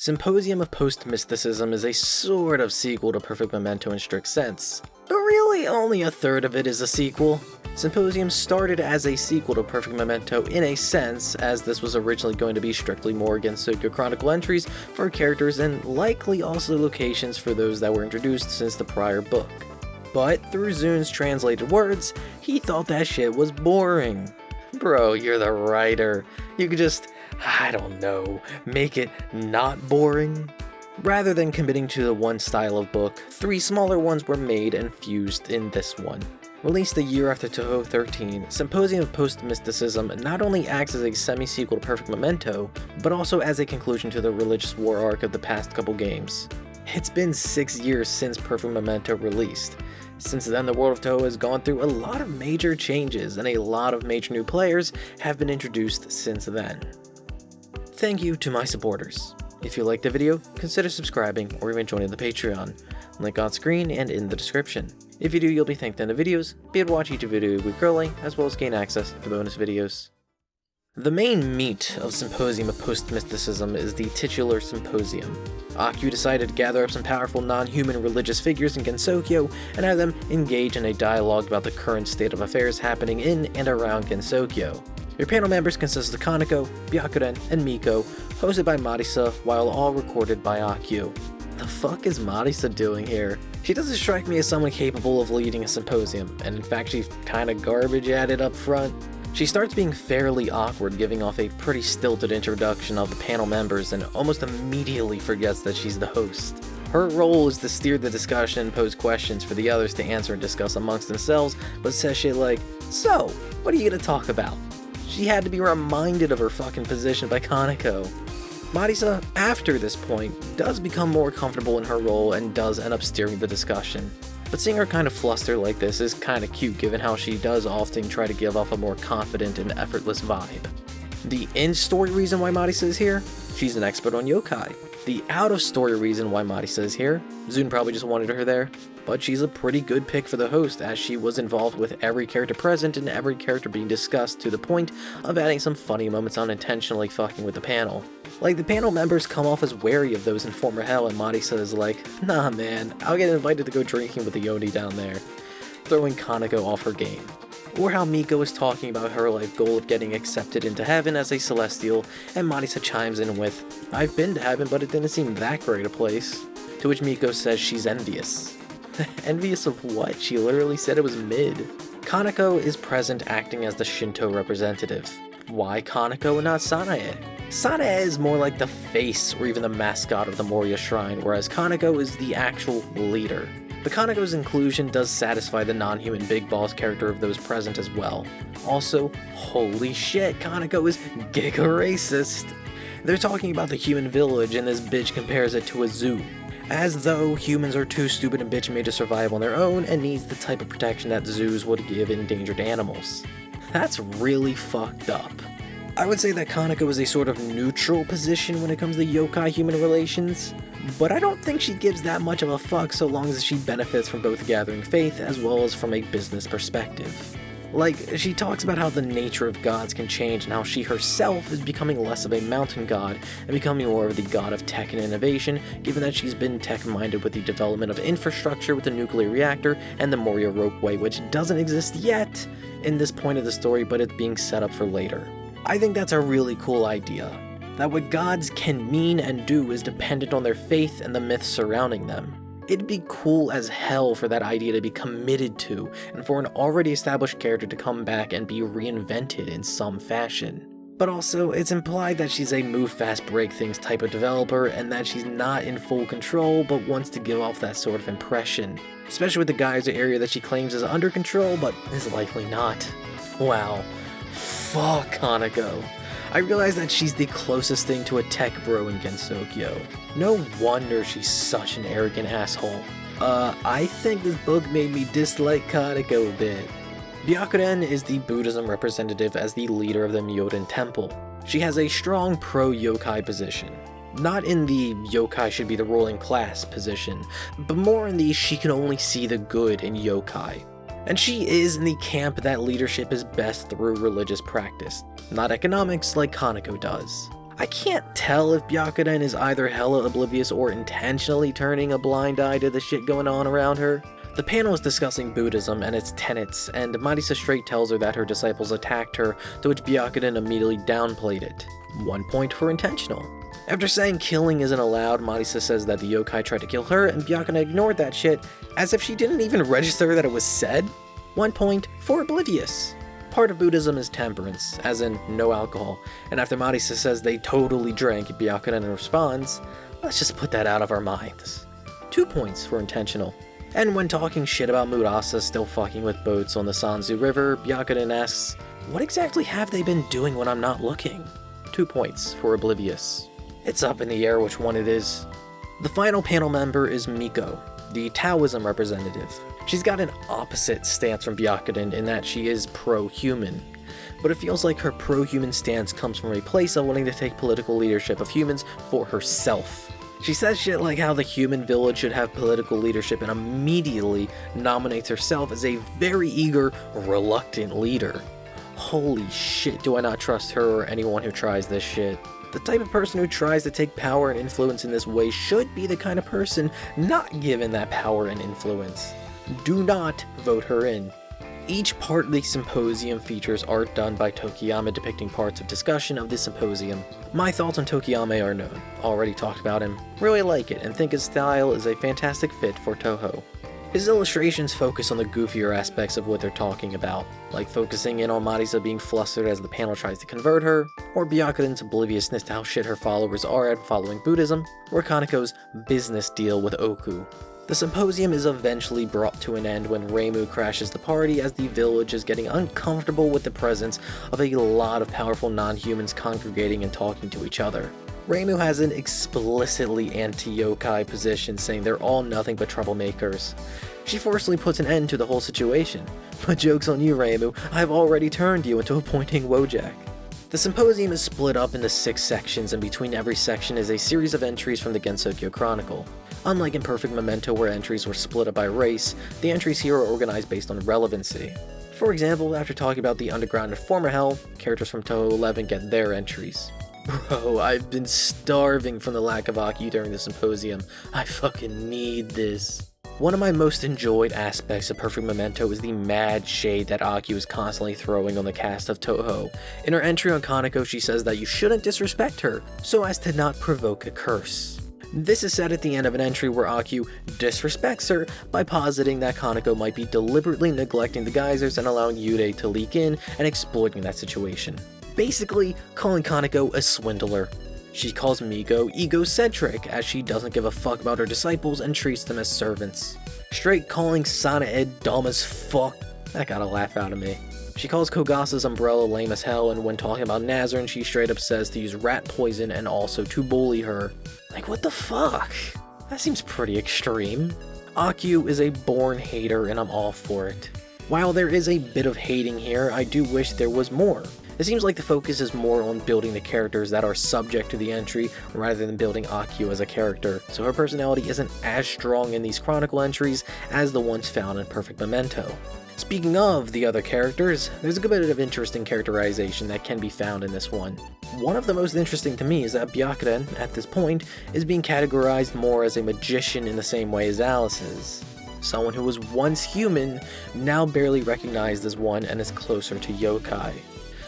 Symposium of Post-mysticism is a sort of sequel to Perfect Memento in strict sense, but really only a third of it is a sequel. Symposium started as a sequel to Perfect Memento in a sense, as this was originally going to be strictly more Gensokyo Chronicle entries for characters and likely also locations for those that were introduced since the prior book. But through Zun's translated words, he thought that shit was boring. Bro, you're the writer. You could just, I don't know, make it not boring? Rather than committing to the one style of book, 3 smaller ones were made and fused in this one. Released a year after Touhou 13, Symposium of Post-mysticism not only acts as a semi-sequel to Perfect Memento, but also as a conclusion to the religious war arc of the past couple games. It's been 6 years since Perfect Memento released. Since then, the world of Touhou has gone through a lot of major changes, and a lot of major new players have been introduced since then. Thank you to my supporters. If you liked the video, consider subscribing or even joining the Patreon. Link on screen and in the description. If you do, you'll be thanked in the videos, be able to watch each video a week early, as well as gain access to bonus videos. The main meat of Symposium of Post-mysticism is the titular Symposium. Akyuu decided to gather up some powerful non-human religious figures in Gensokyo and have them engage in a dialogue about the current state of affairs happening in and around Gensokyo. Your panel members consist of Kaneko, Byakuren, and Miko, hosted by Marisa, while all recorded by Akyuu. The fuck is Marisa doing here? She doesn't strike me as someone capable of leading a symposium, and in fact she's kinda garbage at it up front. She starts being fairly awkward, giving off a pretty stilted introduction of the panel members and almost immediately forgets that she's the host. Her role is to steer the discussion and pose questions for the others to answer and discuss amongst themselves, but says shit like, "So, what are you gonna talk about?" She had to be reminded of her fucking position by Kaneko. Marisa, after this point, does become more comfortable in her role and does end up steering the discussion. But seeing her kind of fluster like this is kinda cute given how she does often try to give off a more confident and effortless vibe. The in-story reason why Marisa is here? She's an expert on yokai. The out-of-story reason why Marisa is here? Zun probably just wanted her there, but she's a pretty good pick for the host as she was involved with every character present and every character being discussed to the point of adding some funny moments unintentionally fucking with the panel. Like, the panel members come off as wary of those in former hell and Marisa is like, "Nah man, I'll get invited to go drinking with the Yoni down there," throwing Kaneko off her game. Or how Miko is talking about her life goal of getting accepted into heaven as a celestial, and Marisa chimes in with, "I've been to heaven, but it didn't seem that great a place." To which Miko says she's envious. Envious of what? She literally said it was mid. Kaneko is present acting as the Shinto representative. Why Kaneko and not Sanae? Sanae is more like the face or even the mascot of the Moria Shrine, whereas Kaneko is the actual leader. But Kaneko's inclusion does satisfy the non-human big boss character of those present as well. Also, holy shit, Kaneko is giga racist. They're talking about the human village and this bitch compares it to a zoo. As though humans are too stupid and bitch made to survive on their own and needs the type of protection that zoos would give endangered animals. That's really fucked up. I would say that Kaneko is a sort of neutral position when it comes to yokai-human relations, but I don't think she gives that much of a fuck so long as she benefits from both gathering faith as well as from a business perspective. Like, she talks about how the nature of gods can change and how she herself is becoming less of a mountain god and becoming more of the god of tech and innovation, given that she's been tech-minded with the development of infrastructure with the nuclear reactor and the Moria ropeway, which doesn't exist yet in this point of the story, but it's being set up for later. I think that's a really cool idea, that what gods can mean and do is dependent on their faith and the myths surrounding them. It'd be cool as hell for that idea to be committed to, and for an already established character to come back and be reinvented in some fashion. But also, it's implied that she's a move fast break things type of developer, and that she's not in full control, but wants to give off that sort of impression. Especially with the geyser area that she claims is under control, but is likely not. Wow. Fuck Kaneko. I realize that she's the closest thing to a tech bro in Gensokyo. No wonder she's such an arrogant asshole. I think this book made me dislike Kaneko a bit. Byakuren is the Buddhism representative as the leader of the Myoden Temple. She has a strong pro-yokai position. Not in the yokai should be the ruling class position, but more in the she can only see the good in yokai. And she is in the camp that leadership is best through religious practice, not economics like Kaneko does. I can't tell if Byakuren is either hella oblivious or intentionally turning a blind eye to the shit going on around her. The panel is discussing Buddhism and its tenets, and Marisa straight tells her that her disciples attacked her, to which Byakuren immediately downplayed it. 1 point for intentional. After saying killing isn't allowed, Marisa says that the yokai tried to kill her, and Byakuren ignored that shit, as if she didn't even register that it was said. 1 point for oblivious. Part of Buddhism is temperance, as in no alcohol, and after Marisa says they totally drank, Byakuren responds, let's just put that out of our minds. 2 points for intentional. And when talking shit about Murasa still fucking with boats on the Sanzu River, Byakuren asks, what exactly have they been doing when I'm not looking? 2 points for oblivious. It's up in the air which one it is. The final panel member is Miko, the Taoism representative. She's got an opposite stance from Byakuren in that she is pro-human, but it feels like her pro-human stance comes from a place of wanting to take political leadership of humans for herself. She says shit like how the human village should have political leadership and immediately nominates herself as a very eager, reluctant leader. Holy shit, do I not trust her or anyone who tries this shit. The type of person who tries to take power and influence in this way should be the kind of person not given that power and influence. Do not vote her in. Each part of the symposium features art done by Tokiyama depicting parts of discussion of the symposium. My thoughts on Tokiyama are known, already talked about him, really like it, and think his style is a fantastic fit for Touhou. His illustrations focus on the goofier aspects of what they're talking about, like focusing in on Marisa being flustered as the panel tries to convert her, or Byakuren's obliviousness to how shit her followers are at following Buddhism, or Kaneko's business deal with Oku. The symposium is eventually brought to an end when Reimu crashes the party as the village is getting uncomfortable with the presence of a lot of powerful non-humans congregating and talking to each other. Reimu has an explicitly anti-yokai position, saying they're all nothing but troublemakers. She forcefully puts an end to the whole situation. But joke's on you, Reimu, I've already turned you into a pointing Wojak. The symposium is split up into 6 sections, and between every section is a series of entries from the Gensokyo Chronicle. Unlike in Perfect Memento where entries were split up by race, the entries here are organized based on relevancy. For example, after talking about the underground and former hell, characters from Touhou 11 get their entries. Bro, I've been starving from the lack of Akyuu during the symposium. I fucking need this. One of my most enjoyed aspects of Perfect Memento is the mad shade that Akyuu is constantly throwing on the cast of Touhou. In her entry on Kaneko, she says that you shouldn't disrespect her, so as to not provoke a curse. This is said at the end of an entry where Akyuu disrespects her by positing that Kaneko might be deliberately neglecting the geysers and allowing Yude to leak in and exploiting that situation. Basically, calling Kaneko a swindler. She calls Miko egocentric, as she doesn't give a fuck about her disciples and treats them as servants. Straight calling Sanae dumb as fuck. That got a laugh out of me. She calls Kogasa's umbrella lame as hell, and when talking about Nazarin, she straight up says to use rat poison and also to bully her. Like, what the fuck? That seems pretty extreme. Akyuu is a born hater, and I'm all for it. While there is a bit of hating here, I do wish there was more. It seems like the focus is more on building the characters that are subject to the entry rather than building Akyuu as a character, so her personality isn't as strong in these chronicle entries as the ones found in Perfect Memento. Speaking of the other characters, there's a good bit of interesting characterization that can be found in this one. One of the most interesting to me is that Byakuren, at this point, is being categorized more as a magician in the same way as Alice is. Someone who was once human, now barely recognized as one and is closer to yokai.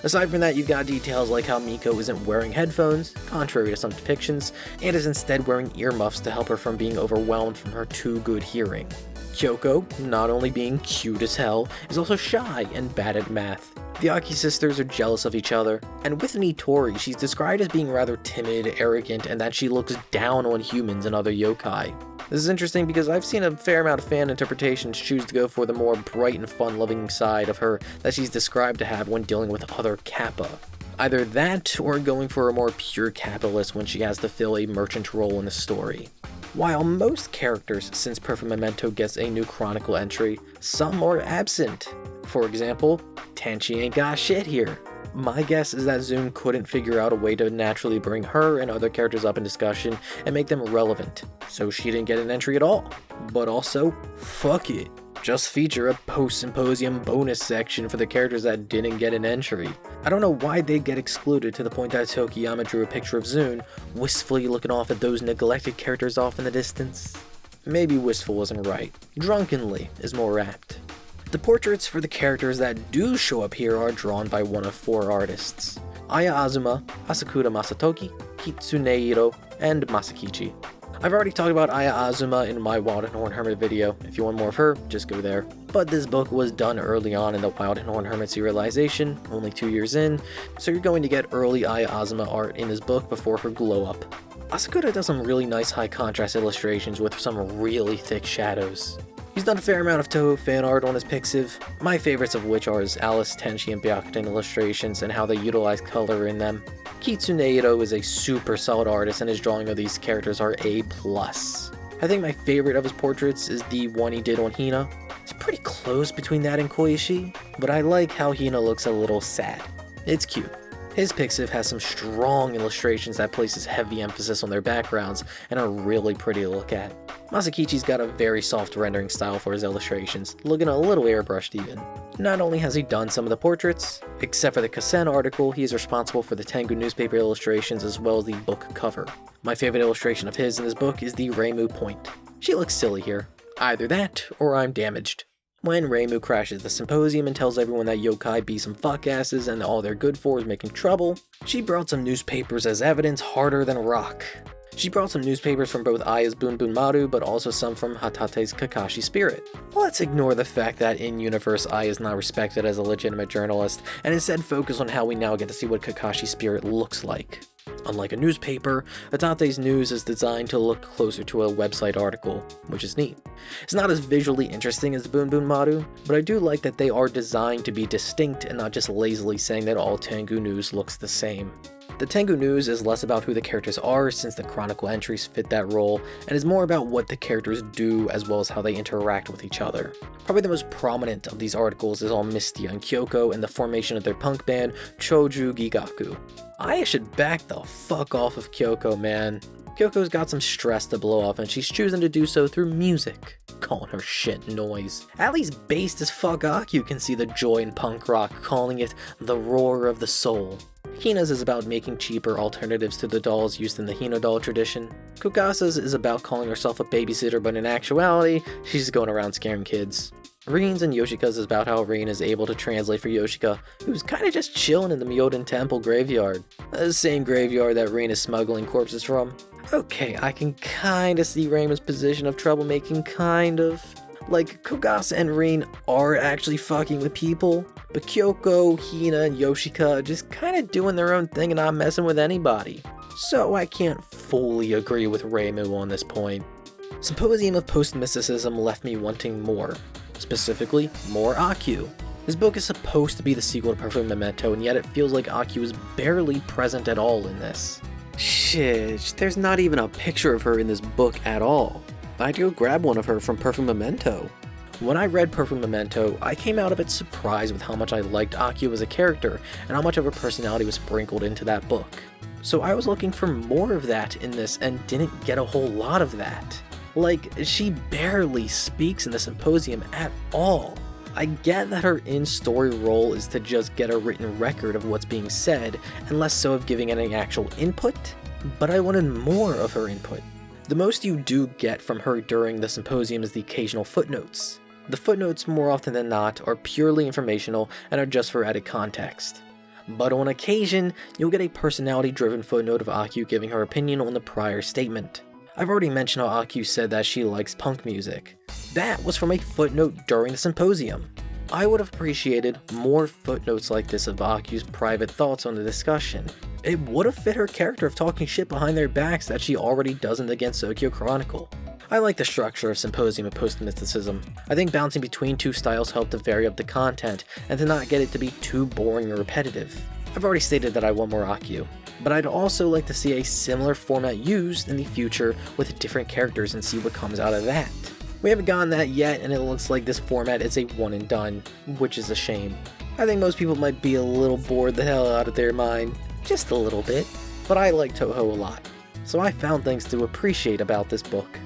Aside from that, you've got details like how Miko isn't wearing headphones, contrary to some depictions, and is instead wearing earmuffs to help her from being overwhelmed from her too good hearing. Kyoko, not only being cute as hell, is also shy and bad at math. The Aki sisters are jealous of each other, and with Nitori, she's described as being rather timid, arrogant, and that she looks down on humans and other yokai. This is interesting because I've seen a fair amount of fan interpretations choose to go for the more bright and fun-loving side of her that she's described to have when dealing with other kappa. Either that, or going for a more pure capitalist when she has to fill a merchant role in the story. While most characters since Perfect Memento gets a new chronicle entry, some are absent. For example, Tenchi ain't got shit here. My guess is that Zoom couldn't figure out a way to naturally bring her and other characters up in discussion and make them relevant, so she didn't get an entry at all. But also, fuck it. Just feature a post-symposium bonus section for the characters that didn't get an entry. I don't know why they get excluded to the point that Tokiyama drew a picture of Zune, wistfully looking off at those neglected characters off in the distance. Maybe wistful wasn't right. Drunkenly is more apt. The portraits for the characters that do show up here are drawn by one of 4 artists: Aya Azuma, Asakura Masatoki, Kitsuneiro, and Masakichi. I've already talked about Aya Azuma in my Wild and Horn Hermit video. If you want more of her, just go there. But this book was done early on in the Wild and Horn Hermit serialization, only 2 years in, so you're going to get early Aya Azuma art in this book before her glow up. Asakura does some really nice high contrast illustrations with some really thick shadows. He's done a fair amount of Touhou fan art on his Pixiv, my favorites of which are his Alice, Tenchi, and Byakuren illustrations and how they utilize color in them. Kitsuneiro is a super solid artist and his drawing of these characters are A+. I think my favorite of his portraits is the one he did on Hina. It's pretty close between that and Koishi, but I like how Hina looks a little sad. It's cute. His Pixiv has some strong illustrations that places heavy emphasis on their backgrounds and are really pretty to look at. Masakichi's got a very soft rendering style for his illustrations, looking a little airbrushed even. Not only has he done some of the portraits, except for the Kasen article, he is responsible for the Tengu newspaper illustrations as well as the book cover. My favorite illustration of his in this book is the Reimu point. She looks silly here. Either that, or I'm damaged. When Reimu crashes the symposium and tells everyone that yokai be some fuckasses and all they're good for is making trouble, she brought some newspapers as evidence harder than rock. She brought some newspapers from both Aya's Bunbun Maru, but also some from Hatate's Kakashi Spirit. Let's ignore the fact that in-universe Aya is not respected as a legitimate journalist, and instead focus on how we now get to see what Kakashi Spirit looks like. Unlike a newspaper, Hatate's news is designed to look closer to a website article, which is neat. It's not as visually interesting as the Bunbun Maru, but I do like that they are designed to be distinct and not just lazily saying that all Tengu news looks the same. The Tengu news is less about who the characters are since the chronicle entries fit that role, and is more about what the characters do as well as how they interact with each other. Probably the most prominent of these articles is on Mistia and Kyoko and the formation of their punk band, Choju Gigaku. Aya should back the fuck off of Kyoko, man. Kyoko's got some stress to blow off and she's choosing to do so through music. Calling her shit noise. At least based as fuck Akyuu can see the joy in punk rock, calling it the roar of the soul. Hina's is about making cheaper alternatives to the dolls used in the Hina doll tradition. Kukasa's is about calling herself a babysitter, but in actuality, she's going around scaring kids. Rin's and Yoshika's is about how Rin is able to translate for Yoshika, who's kinda just chilling in the Myoden Temple graveyard. The same graveyard that Rin is smuggling corpses from. Okay, I can kinda see Reimu's position of troublemaking, kind of. Like, Kugasa and Rin are actually fucking with people, but Kyoko, Hina, and Yoshika are just kinda doing their own thing and not messing with anybody. So I can't fully agree with Reimu on this point. Symposium of Post-mysticism left me wanting more. Specifically, more Akyuu. This book is supposed to be the sequel to Perfect Memento, and yet it feels like Akyuu is barely present at all in this. Shit, there's not even a picture of her in this book at all. I had to go grab one of her from Perfect Memento. When I read Perfect Memento, I came out of it surprised with how much I liked Akyuu as a character, and how much of her personality was sprinkled into that book. So I was looking for more of that in this, and didn't get a whole lot of that. Like, she barely speaks in the Symposium at all. I get that her in-story role is to just get a written record of what's being said, and less so of giving any actual input, but I wanted more of her input. The most you do get from her during the Symposium is the occasional footnotes. The footnotes, more often than not, are purely informational and are just for added context. But on occasion, you'll get a personality-driven footnote of Akyuu giving her opinion on the prior statement. I've already mentioned how Akyuu said that she likes punk music. That was from a footnote during the Symposium. I would have appreciated more footnotes like this of Akyuu's private thoughts on the discussion. It would have fit her character of talking shit behind their backs that she already doesn't against Sokyo Chronicle. I like the structure of Symposium of Post-mysticism. I think bouncing between two styles helped to vary up the content, and to not get it to be too boring or repetitive. I've already stated that I want more Akyuu, but I'd also like to see a similar format used in the future with different characters and see what comes out of that. We haven't gotten that yet, and it looks like this format is a one and done, which is a shame. I think most people might be a little bored the hell out of their mind, just a little bit, but I like Touhou a lot, so I found things to appreciate about this book.